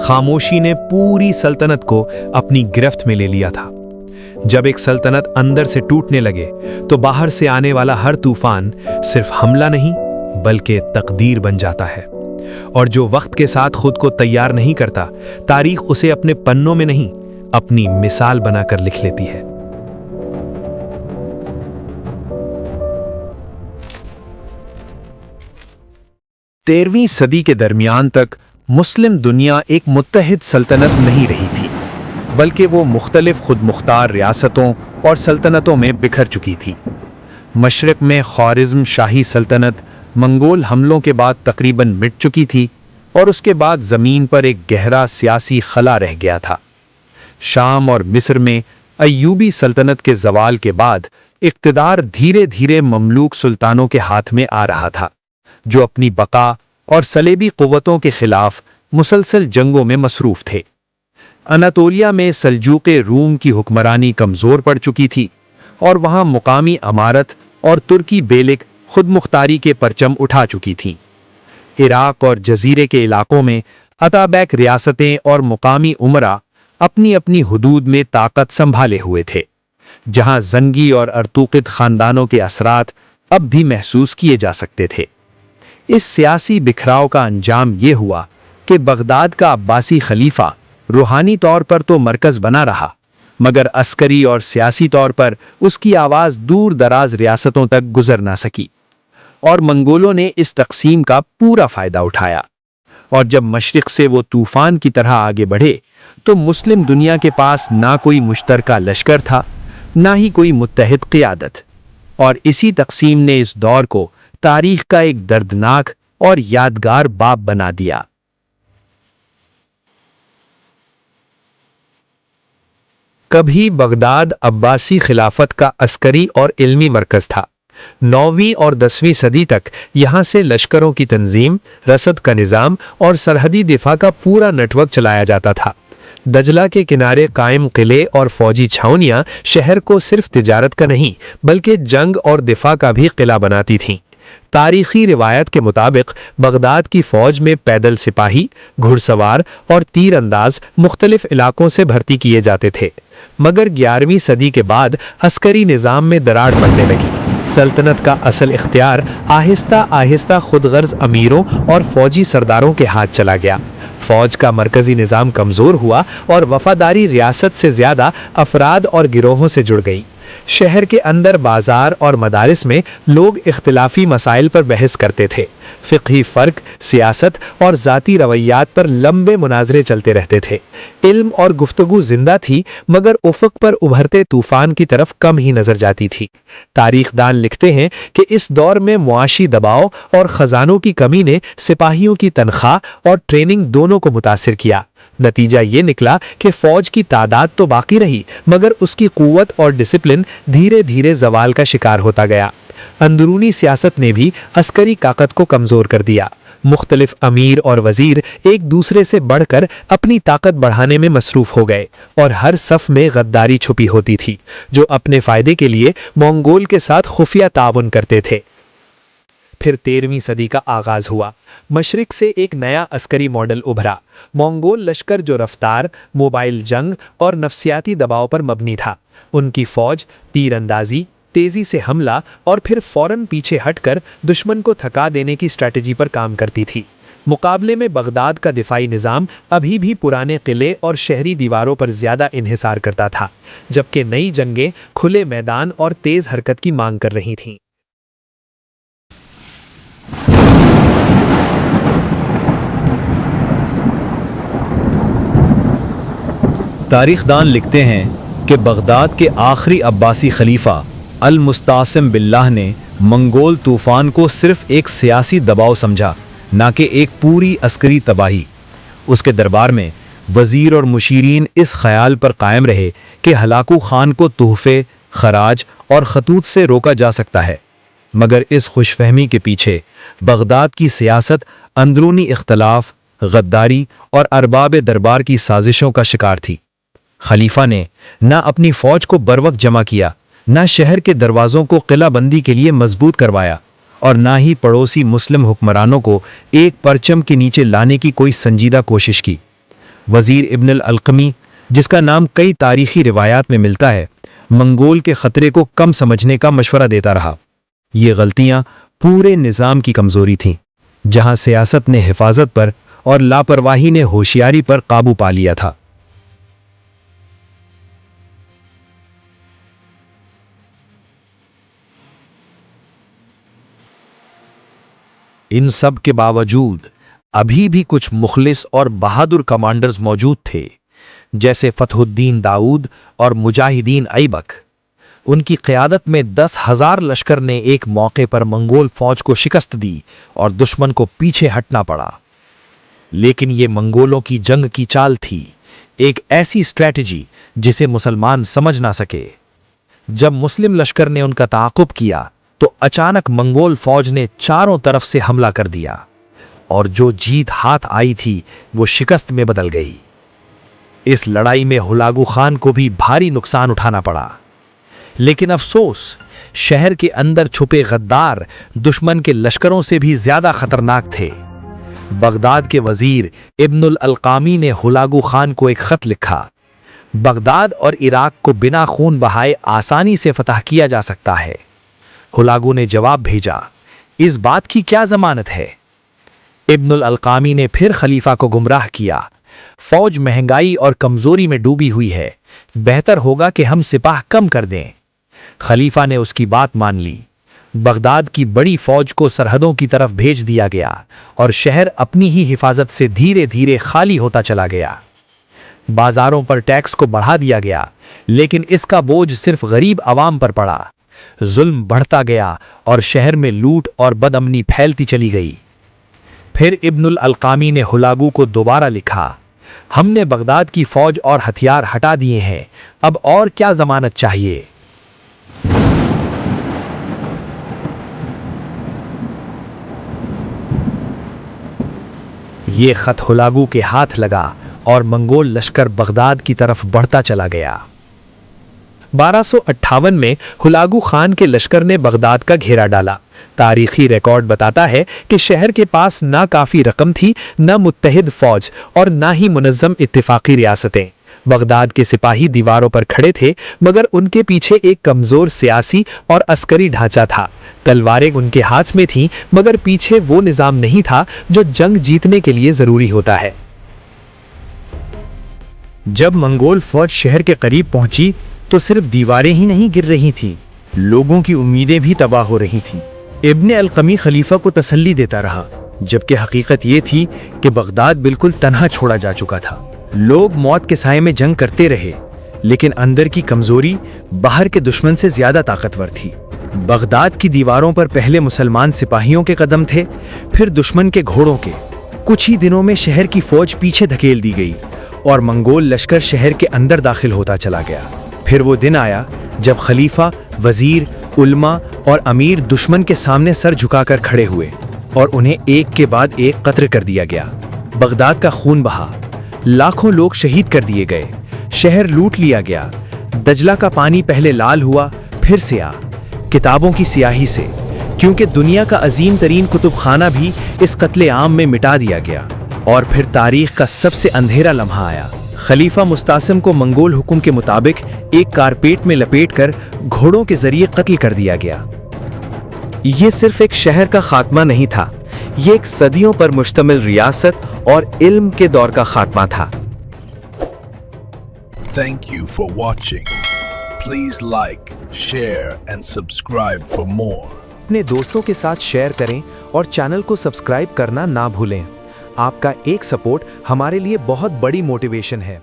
خاموشی نے پوری سلطنت کو اپنی گرفت میں لے لیا تھا۔ جب ایک سلطنت اندر سے ٹوٹنے لگے تو باہر سے آنے والا ہر طوفان صرف حملہ نہیں بلکہ تقدیر بن جاتا ہے، اور جو وقت کے ساتھ خود کو تیار نہیں کرتا، تاریخ اسے اپنے پنوں میں نہیں اپنی مثال بنا کر لکھ لیتی ہے۔ 13ویں صدی کے درمیان تک مسلم دنیا ایک متحد سلطنت نہیں رہی تھی، بلکہ وہ مختلف خود مختار ریاستوں اور سلطنتوں میں بکھر چکی تھی۔ مشرق میں خوارزم شاہی سلطنت منگول حملوں کے بعد تقریباً مٹ چکی تھی، اور اس کے بعد زمین پر ایک گہرا سیاسی خلا رہ گیا تھا۔ شام اور مصر میں ایوبی سلطنت کے زوال کے بعد اقتدار دھیرے دھیرے مملوک سلطانوں کے ہاتھ میں آ رہا تھا، جو اپنی بقا اور صلیبی قوتوں کے خلاف مسلسل جنگوں میں مصروف تھے۔ اناطولیہ میں سلجوق روم کی حکمرانی کمزور پڑ چکی تھی، اور وہاں مقامی امارت اور ترکی بیلک خود مختاری کے پرچم اٹھا چکی تھیں۔ عراق اور جزیرے کے علاقوں میں اتابیک ریاستیں اور مقامی امراء اپنی اپنی حدود میں طاقت سنبھالے ہوئے تھے، جہاں زنگی اور ارطوقد خاندانوں کے اثرات اب بھی محسوس کیے جا سکتے تھے۔ اس سیاسی بکھراؤ کا انجام یہ ہوا کہ بغداد کا عباسی خلیفہ روحانی طور پر تو مرکز بنا رہا، مگر عسکری اور سیاسی طور پر اس کی آواز دور دراز ریاستوں تک گزر نہ سکی، اور منگولوں نے اس تقسیم کا پورا فائدہ اٹھایا۔ اور جب مشرق سے وہ طوفان کی طرح آگے بڑھے تو مسلم دنیا کے پاس نہ کوئی مشترکہ لشکر تھا، نہ ہی کوئی متحد قیادت، اور اسی تقسیم نے اس دور کو تاریخ کا ایک دردناک اور یادگار باب بنا دیا۔ کبھی بغداد عباسی خلافت کا عسکری اور علمی مرکز تھا۔ 9ویں اور 10ویں صدی تک یہاں سے لشکروں کی تنظیم، رسد کا نظام اور سرحدی دفاع کا پورا نیٹ ورک چلایا جاتا تھا۔ دجلہ کے کنارے قائم قلعے اور فوجی چھاؤنیاں شہر کو صرف تجارت کا نہیں بلکہ جنگ اور دفاع کا بھی قلعہ بناتی تھیں۔ تاریخی روایت کے مطابق بغداد کی فوج میں پیدل سپاہی، گھڑ سوار اور تیر انداز مختلف علاقوں سے بھرتی کیے جاتے تھے، مگر 11ویں صدی کے بعد عسکری نظام میں دراڑ پڑنے لگی۔ سلطنت کا اصل اختیار آہستہ آہستہ خود غرض امیروں اور فوجی سرداروں کے ہاتھ چلا گیا۔ فوج کا مرکزی نظام کمزور ہوا اور وفاداری ریاست سے زیادہ افراد اور گروہوں سے جڑ گئی۔ شہر کے اندر بازار اور مدارس میں لوگ اختلافی مسائل پر بحث کرتے تھے۔ فقہی فرق، سیاست اور ذاتی رویات پر لمبے مناظرے چلتے رہتے تھے۔ علم اور گفتگو زندہ تھی، مگر افق پر ابھرتے طوفان کی طرف کم ہی نظر جاتی تھی۔ تاریخ دان لکھتے ہیں کہ اس دور میں معاشی دباؤ اور خزانوں کی کمی نے سپاہیوں کی تنخواہ اور ٹریننگ دونوں کو متاثر کیا۔ نتیجہ یہ نکلا کہ فوج کی تعداد تو باقی رہی، مگر اس کی قوت اور ڈسپلن دھیرے دھیرے زوال کا شکار ہوتا گیا۔ اندرونی سیاست نے بھی عسکری طاقت کو کمزور کر دیا۔ مختلف امیر اور وزیر ایک دوسرے سے بڑھ کر اپنی طاقت بڑھانے میں مصروف ہو گئے، اور ہر صف میں غداری چھپی ہوتی تھی، جو اپنے فائدے کے لیے منگول کے ساتھ خفیہ تعاون کرتے تھے۔ پھر 13ویں صدی کا آغاز ہوا۔ مشرق سے ایک نیا عسکری ماڈل ابھرا، منگول لشکر جو رفتار، موبائل جنگ اور نفسیاتی دباؤ پر مبنی تھا۔ ان کی فوج تیر اندازی، تیزی سے حملہ اور پھر فوراً پیچھے ہٹ کر دشمن کو تھکا دینے کی اسٹریٹجی پر کام کرتی تھی۔ مقابلے میں بغداد کا دفاعی نظام ابھی بھی پرانے قلعے اور شہری دیواروں پر زیادہ انحصار کرتا تھا، جبکہ نئی جنگیں کھلے میدان اور تیز حرکت کی مانگ کر رہی تھیں۔ تاریخ دان لکھتے ہیں کہ بغداد کے آخری عباسی خلیفہ المستعصم باللہ نے منگول طوفان کو صرف ایک سیاسی دباؤ سمجھا، نہ کہ ایک پوری عسکری تباہی۔ اس کے دربار میں وزیر اور مشیرین اس خیال پر قائم رہے کہ ہلاکو خان کو تحفے، خراج اور خطوط سے روکا جا سکتا ہے، مگر اس خوش فہمی کے پیچھے بغداد کی سیاست اندرونی اختلاف، غداری اور ارباب دربار کی سازشوں کا شکار تھی۔ خلیفہ نے نہ اپنی فوج کو بروقت جمع کیا، نہ شہر کے دروازوں کو قلعہ بندی کے لیے مضبوط کروایا، اور نہ ہی پڑوسی مسلم حکمرانوں کو ایک پرچم کے نیچے لانے کی کوئی سنجیدہ کوشش کی۔ وزیر ابن الالقمی، جس کا نام کئی تاریخی روایات میں ملتا ہے، منگول کے خطرے کو کم سمجھنے کا مشورہ دیتا رہا۔ یہ غلطیاں پورے نظام کی کمزوری تھیں، جہاں سیاست نے حفاظت پر اور لاپرواہی نے ہوشیاری پر قابو پا لیا تھا۔ ان سب کے باوجود ابھی بھی کچھ مخلص اور بہادر کمانڈرز موجود تھے، جیسے فتح الدین داؤد اور مجاہدین ایبک۔ ان کی قیادت میں 10,000 لشکر نے ایک موقع پر منگول فوج کو شکست دی اور دشمن کو پیچھے ہٹنا پڑا۔ لیکن یہ منگولوں کی جنگ کی چال تھی، ایک ایسی اسٹریٹجی جسے مسلمان سمجھ نہ سکے۔ جب مسلم لشکر نے ان کا تعاقب کیا تو اچانک منگول فوج نے چاروں طرف سے حملہ کر دیا، اور جو جیت ہاتھ آئی تھی وہ شکست میں بدل گئی۔ اس لڑائی میں ہلاگو خان کو بھی بھاری نقصان اٹھانا پڑا، لیکن افسوس، شہر کے اندر چھپے غدار دشمن کے لشکروں سے بھی زیادہ خطرناک تھے۔ بغداد کے وزیر ابن الالقامی نے ہلاگو خان کو ایک خط لکھا۔ بغداد اور عراق کو بنا خون بہائے آسانی سے فتح کیا جا سکتا ہے۔ ہلاگو نے جواب بھیجا، اس بات کی کیا ضمانت ہے؟ ابن الالقامی نے پھر خلیفہ کو گمراہ کیا، فوج مہنگائی اور کمزوری میں ڈوبی ہوئی ہے، بہتر ہوگا کہ ہم سپاہ کم کر دیں۔ خلیفہ نے اس کی بات مان لی۔ بغداد کی بڑی فوج کو سرحدوں کی طرف بھیج دیا گیا اور شہر اپنی ہی حفاظت سے دھیرے دھیرے خالی ہوتا چلا گیا۔ بازاروں پر ٹیکس کو بڑھا دیا گیا، لیکن اس کا بوجھ صرف غریب عوام پر پڑا۔ ظلم بڑھتا گیا اور شہر میں لوٹ اور بد امنی پھیلتی چلی گئی۔ پھر ابن الالقامی نے ہلاگو کو دوبارہ لکھا، ہم نے بغداد کی فوج اور ہتھیار ہٹا دیے ہیں، اب اور کیا ضمانت چاہیے؟ یہ خط ہلاگو کے ہاتھ لگا اور منگول لشکر بغداد کی طرف بڑھتا چلا گیا۔ 1258 میں ہلاگو خان کے لشکر نے بغداد کا گھیرا ڈالا۔ تاریخی ریکارڈ بتاتا ہے کہ شہر کے پاس نہ کافی رقم تھی، نہ متحد فوج اور نہ ہی منظم اتفاقی ریاستیں۔ بغداد کے سپاہی دیواروں پر کھڑے تھے، مگر ان کے پیچھے ایک کمزور سیاسی اور عسکری ڈھانچہ تھا۔ تلواریں ان کے ہاتھ میں تھیں، مگر پیچھے وہ نظام نہیں تھا جو جنگ جیتنے کے لیے ضروری ہوتا ہے۔ جب منگول فوج شہر کے قریب پہنچی تو صرف دیواریں ہی نہیں گر رہی تھیں، لوگوں کی امیدیں بھی تباہ ہو رہی تھیں۔ ابن القمی خلیفہ کو تسلی دیتا رہا، جبکہ حقیقت یہ تھی کہ بغداد بالکل تنہا چھوڑا جا چکا تھا۔ لوگ موت کے سائے میں جنگ کرتے رہے، لیکن اندر کی کمزوری باہر کے دشمن سے زیادہ طاقتور تھی۔ بغداد کی دیواروں پر پہلے مسلمان سپاہیوں کے قدم تھے، پھر دشمن کے گھوڑوں کے۔ کچھ ہی دنوں میں شہر کی فوج پیچھے دھکیل دی گئی اور منگول لشکر شہر کے اندر داخل ہوتا چلا گیا۔ پھر وہ دن آیا جب خلیفہ، وزیر، علماء اور امیر دشمن کے سامنے سر جھکا کر کھڑے ہوئے اور انہیں ایک کے بعد ایک قتل کر دیا گیا۔ بغداد کا خون بہا، لاکھوں لوگ شہید کر دیے گئے، شہر لوٹ لیا گیا۔ دجلہ کا پانی پہلے لال ہوا، پھر سیاہ، کتابوں کی سیاہی سے، کیونکہ دنیا کا عظیم ترین کتب خانہ بھی اس قتل عام میں مٹا دیا گیا۔ اور پھر تاریخ کا سب سے اندھیرا لمحہ آیا۔ خلیفہ مستعصم کو منگول حکم کے مطابق ایک کارپیٹ میں لپیٹ کر گھوڑوں کے ذریعے قتل کر دیا گیا۔ یہ صرف ایک شہر کا خاتمہ نہیں تھا، یہ ایک صدیوں پر مشتمل ریاست اور علم کے دور کا خاتمہ تھا۔ Thank you for watching. Please like, share and subscribe for more. اپنے دوستوں کے ساتھ شیئر کریں اور چینل کو سبسکرائب کرنا نہ بھولیں۔ آپ کا ایک سپورٹ ہمارے لیے بہت بڑی موٹیویشن ہے۔